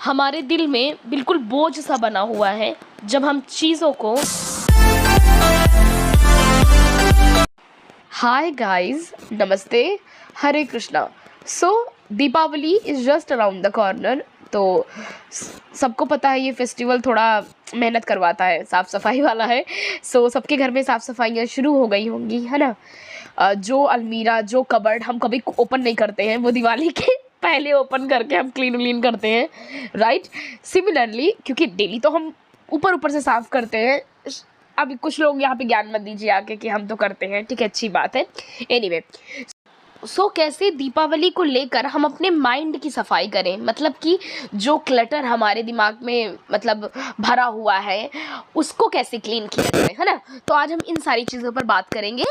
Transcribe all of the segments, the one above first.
हमारे दिल में बिल्कुल बोझ सा बना हुआ है जब हम चीज़ों को। हाय गाइस, नमस्ते, Hare Krishna. So Deepawali is just around the corner. तो सबको पता है ये फेस्टिवल थोड़ा मेहनत करवाता है, साफ़ सफाई वाला है। सो सबके घर में साफ़ सफाइयाँ शुरू हो गई होंगी, है ना। जो अलमीरा, जो कबर्ड हम कभी ओपन नहीं करते हैं, वो दिवाली के पहले ओपन करके हम क्लीन करते हैं, राइट। सिमिलरली, क्योंकि डेली तो हम ऊपर से साफ़ करते हैं। अभी कुछ लोग यहाँ पे ज्ञान मत दीजिए आके कि हम तो करते हैं, ठीक है, अच्छी बात है। एनीवे, सो कैसे दीपावली को लेकर हम अपने माइंड की सफाई करें, मतलब कि जो क्लटर हमारे दिमाग में मतलब भरा हुआ है उसको कैसे क्लीन किया जाए, है ना। तो आज हम इन सारी चीज़ों पर बात करेंगे।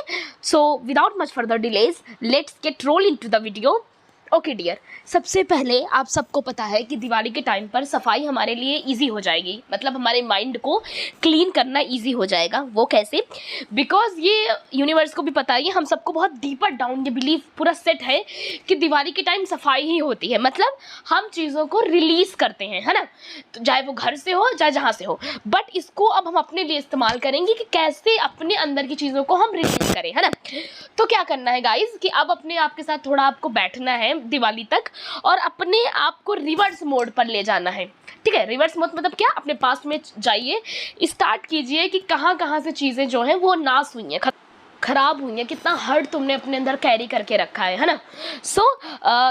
So without much further delays, let's get roll into the video. Okay dear, सबसे पहले आप सबको पता है कि दिवाली के टाइम पर सफाई हमारे लिए इजी हो जाएगी, मतलब हमारे माइंड को क्लीन करना इजी हो जाएगा। वो कैसे? बिकॉज ये यूनिवर्स को भी पता है, हम सबको बहुत डीपर डाउन ये बिलीव पूरा सेट है कि दिवाली के टाइम सफाई ही होती है, मतलब हम चीज़ों को रिलीज़ करते हैं, है ना। तो चाहे वो घर से हो चाहे जहाँ से हो, बट इसको अब हम अपने लिए इस्तेमाल करेंगे कि कैसे अपने अंदर की चीज़ों को हम रिलीज़ करें, है ना। तो क्या करना है गाइज कि अब अपने आप के साथ थोड़ा आपको बैठना है दिवाली तक और अपने आप को रिवर्स मोड पर ले जाना है, ठीक है। रिवर्स मोड मतलब क्या? अपने पास्ट में जाइए, स्टार्ट कीजिए कि कहाँ से चीज़ें जो हैं वो नाश हुई हैं, खराब हुई हैं, कितना हर्ट तुमने अपने अंदर कैरी करके रखा है ना। सो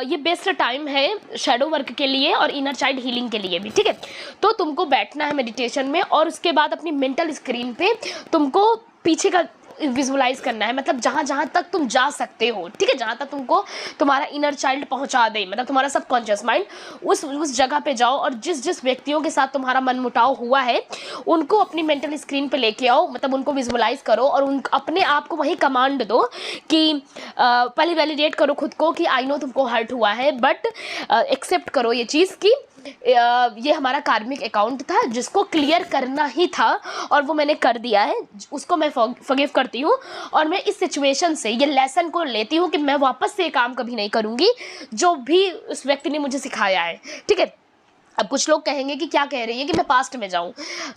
ये बेस्ट टाइम है शैडो वर्क के लिए और इनर चाइल्ड हीलिंग के लिए भी, ठीक है। तो तुमको बैठना है मेडिटेशन में और उसके बाद अपनी मेंटल स्क्रीन पे तुमको पीछे का विजुलाइज करना है, मतलब जहाँ तक तुम जा सकते हो, ठीक है, जहाँ तक तुमको तुम्हारा इनर चाइल्ड पहुँचा दे, मतलब तुम्हारा सबकॉन्शियस माइंड उस जगह पे जाओ और जिस व्यक्तियों के साथ तुम्हारा मनमुटाव हुआ है उनको अपनी मेंटल स्क्रीन पे लेके आओ, मतलब उनको विजुलाइज करो और अपने आप को वही कमांड दो कि पहले वैलिडेट करो खुद को कि आई नो तुमको हर्ट हुआ है, बट एक्सेप्ट करो ये चीज़ कि ये हमारा कार्मिक अकाउंट था जिसको क्लियर करना ही था और वो मैंने कर दिया है, उसको मैं फॉरगिव करती हूँ और मैं इस सिचुएशन से ये लेसन को लेती हूँ कि मैं वापस से ये काम कभी नहीं करूँगी जो भी उस व्यक्ति ने मुझे सिखाया है, ठीक है। अब कुछ लोग कहेंगे कि क्या कह रही है कि मैं पास्ट में जाऊं,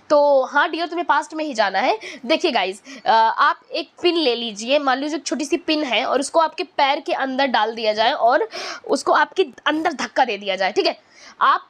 तो हाँ डियर, तुम्हें पास्ट में ही जाना है। देखिए गाइज, आप एक पिन ले लीजिए, मान लीजिए एक छोटी सी पिन है और उसको आपके पैर के अंदर डाल दिया जाए और उसको आपके अंदर धक्का दे दिया जाए, ठीक है। आप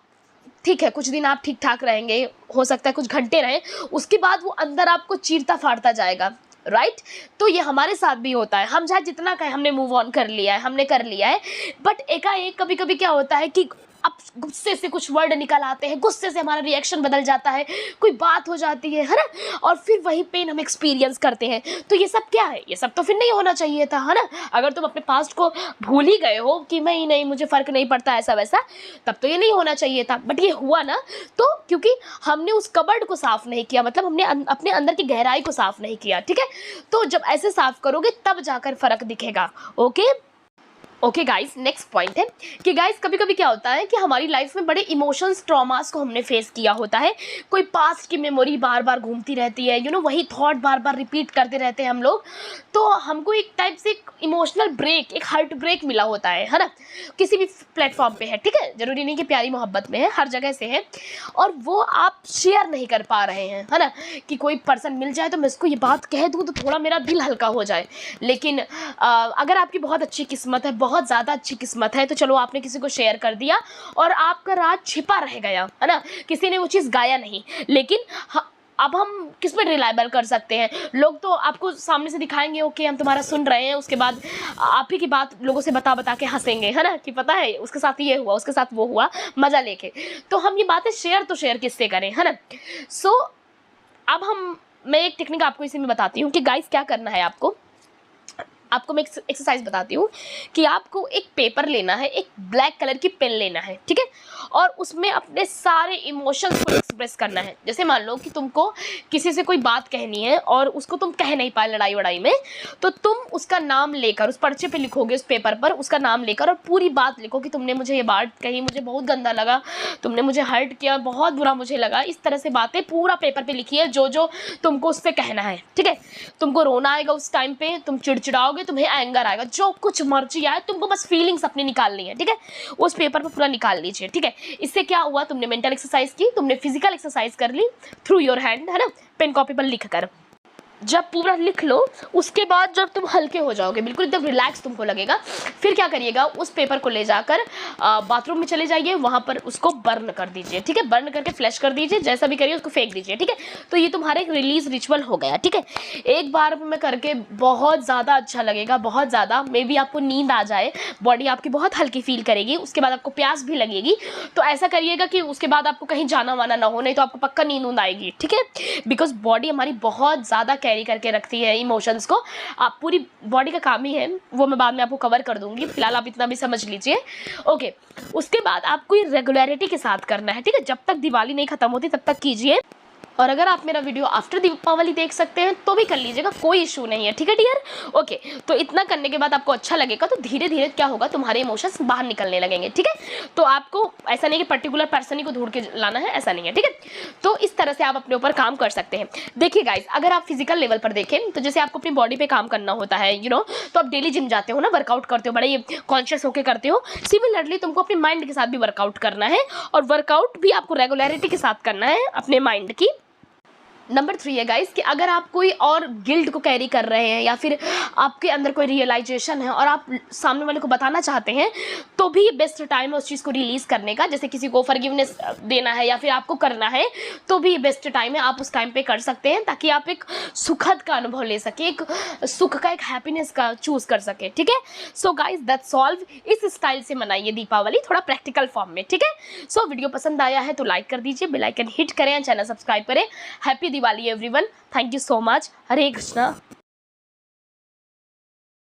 ठीक है, कुछ दिन आप ठीक ठाक रहेंगे, हो सकता है कुछ घंटे रहें, उसके बाद वो अंदर आपको चीरता फाड़ता जाएगा, राइट। तो ये हमारे साथ भी होता है, हम चाहे जितना कहें हमने मूव ऑन कर लिया है, हमने कर लिया है, बट एकाएक कभी कभी क्या होता है कि अब गुस्से से कुछ वर्ड निकल आते हैं, गुस्से से हमारा रिएक्शन बदल जाता है, कोई बात हो जाती है ना, और फिर वही पेन हम एक्सपीरियंस करते हैं। तो ये सब क्या है? ये सब तो फिर नहीं होना चाहिए था, है ना। अगर तुम अपने पास्ट को भूल ही गए हो कि नहीं मुझे फ़र्क नहीं पड़ता ऐसा वैसा, तब तो ये नहीं होना चाहिए था, बट ये हुआ ना, तो क्योंकि हमने उस कबर्ड को साफ़ नहीं किया, मतलब हमने अपने अंदर की गहराई को साफ़ नहीं किया, ठीक है। तो जब ऐसे साफ़ करोगे तब जाकर फ़र्क दिखेगा। ओके गाइस, नेक्स्ट पॉइंट है कि गाइस कभी कभी क्या होता है कि हमारी लाइफ में बड़े इमोशंस, ट्रॉमास को हमने फेस किया होता है, कोई पास्ट की मेमोरी बार बार घूमती रहती है, वही थॉट बार बार रिपीट करते रहते हैं हम लोग, तो हमको एक टाइप से एक इमोशनल ब्रेक, एक हार्ट ब्रेक मिला होता है ना, किसी भी प्लेटफॉर्म पे है, ठीक है, जरूरी नहीं कि प्यारी मोहब्बत में है, हर जगह से है, और वो आप शेयर नहीं कर पा रहे हैं, है ना, कि कोई पर्सन मिल जाए तो मैं इसको ये बात कह दूँ तो थोड़ा मेरा दिल हल्का हो जाए। लेकिन अगर आपकी बहुत अच्छी किस्मत है, बहुत ज़्यादा अच्छी किस्मत है, तो चलो आपने किसी को शेयर कर दिया और आपका राज छिपा रह गया, है ना, किसी ने वो चीज़ गाया नहीं। लेकिन अब हम किस पे रिलायबल कर सकते हैं? लोग तो आपको सामने से दिखाएंगे ओके हम तुम्हारा सुन रहे हैं, उसके बाद आप ही की बात लोगों से बता के हंसेंगे, है ना, कि पता है उसके साथ ये हुआ, उसके साथ वो हुआ, मज़ा लेके। तो हम ये बातें शेयर किससे करें, है ना। सो अब मैं एक टेक्निक आपको इसी में बताती हूँ कि गाइस क्या करना है। आपको मैं एक्सरसाइज बताती हूँ कि आपको एक पेपर लेना है, एक ब्लैक कलर की पेन लेना है, ठीक है, और उसमें अपने सारे इमोशंस को एक्सप्रेस करना है। जैसे मान लो कि तुमको किसी से कोई बात कहनी है और उसको तुम कह नहीं पाए लड़ाई वड़ाई में, तो तुम उसका नाम लेकर उस पर्चे पे लिखोगे, उस पेपर पर उसका नाम लेकर, और पूरी बात लिखो कि तुमने मुझे ये बात कही, मुझे बहुत गंदा लगा, तुमने मुझे हर्ट किया, बहुत बुरा मुझे लगा, इस तरह से बातें पूरा पेपर पे लिखिए जो तुमको उससे कहना है, ठीक है। तुमको रोना आएगा उस टाइम पे, तुम चिड़चिड़ाओगे, तुम्हें एंगर आएगा, जो कुछ मर्जी आए, तुमको बस फीलिंग्स अपनी निकालनी है, ठीक है। उस पेपर पर पूरा निकाल लीजिए, ठीक है। इससे क्या हुआ, तुमने मेंटल एक्सरसाइज की, तुमने फिजिकल एक्सरसाइज कर ली थ्रू योर हैंड, है ना, पेन कॉपी पर लिख कर। जब पूरा लिख लो उसके बाद जब तुम हल्के हो जाओगे, बिल्कुल एकदम रिलैक्स तुमको लगेगा, फिर क्या करिएगा, उस पेपर को ले जाकर बाथरूम में चले जाइए, वहाँ पर उसको बर्न कर दीजिए, ठीक है, बर्न करके फ्लैश कर दीजिए, जैसा भी करिए उसको फेंक दीजिए, ठीक है। तो ये तुम्हारा एक रिलीज रिचुअल हो गया, ठीक है। एक बार में करके बहुत ज़्यादा अच्छा लगेगा, बहुत ज़्यादा, मे बी आपको नींद आ जाए, बॉडी आपकी बहुत हल्की फील करेगी, उसके बाद आपको प्यास भी लगेगी। तो ऐसा करिएगा कि उसके बाद आपको कहीं जाना वाना ना हो, नहीं तो आपको पक्का नींद आएगी, ठीक है, बिकॉज बॉडी हमारी बहुत ज़्यादा कैरी करके रखती है इमोशंस को। आप पूरी बॉडी का काम ही है, वो मैं बाद में आपको कवर कर दूंगी, फिलहाल आप इतना भी समझ लीजिए, ओके। उसके बाद आपको ये रेगुलरिटी के साथ करना है, ठीक है, जब तक दिवाली नहीं खत्म होती तब तक कीजिए। और अगर आप मेरा वीडियो आफ्टर दीपावली देख सकते हैं तो भी कर लीजिएगा, कोई इशू नहीं है, ठीक है डियर, ओके। तो इतना करने के बाद आपको अच्छा लगेगा तो धीरे धीरे क्या होगा, तुम्हारे इमोशंस बाहर निकलने लगेंगे, ठीक है। तो आपको ऐसा नहीं कि पर्टिकुलर पर्सन ही को ढूंढ के लाना है, ऐसा नहीं है, ठीक है। तो इस तरह से आप अपने ऊपर काम कर सकते हैं। देखिए गाइस, अगर आप फिजिकल लेवल पर देखें तो जैसे आपको अपनी बॉडी पे काम करना होता है, यू नो, तो आप डेली जिम जाते हो ना, वर्कआउट करते हो, बड़े कॉन्शियस होकर करते हो, सिमिलरली तुमको अपने माइंड के साथ भी वर्कआउट करना है, और वर्कआउट भी आपको रेगुलरिटी के साथ करना है अपने माइंड की। नंबर 3 है गाइस कि अगर आप कोई और गिल्ट को कैरी कर रहे हैं या फिर आपके अंदर कोई रियलाइजेशन है और आप सामने वाले को बताना चाहते हैं, तो भी बेस्ट टाइम है उस चीज़ को रिलीज़ करने का। जैसे किसी को फॉरगिवनेस देना है या फिर आपको करना है, तो भी बेस्ट टाइम है, आप उस टाइम पे कर सकते हैं, ताकि आप एक सुखद का अनुभव ले सके, एक सुख का, एक हैप्पीनेस का चूज़ कर सके, ठीक है। सो गाइस दैट्स ऑल, इस स्टाइल से मनाइए दीपावली, थोड़ा प्रैक्टिकल फॉर्म में, ठीक है। सो वीडियो पसंद आया है तो लाइक कर दीजिए, बेल आइकन हिट करें, चैनल सब्सक्राइब करें। Happy Diwali everyone, thank you so much, Hare Krishna.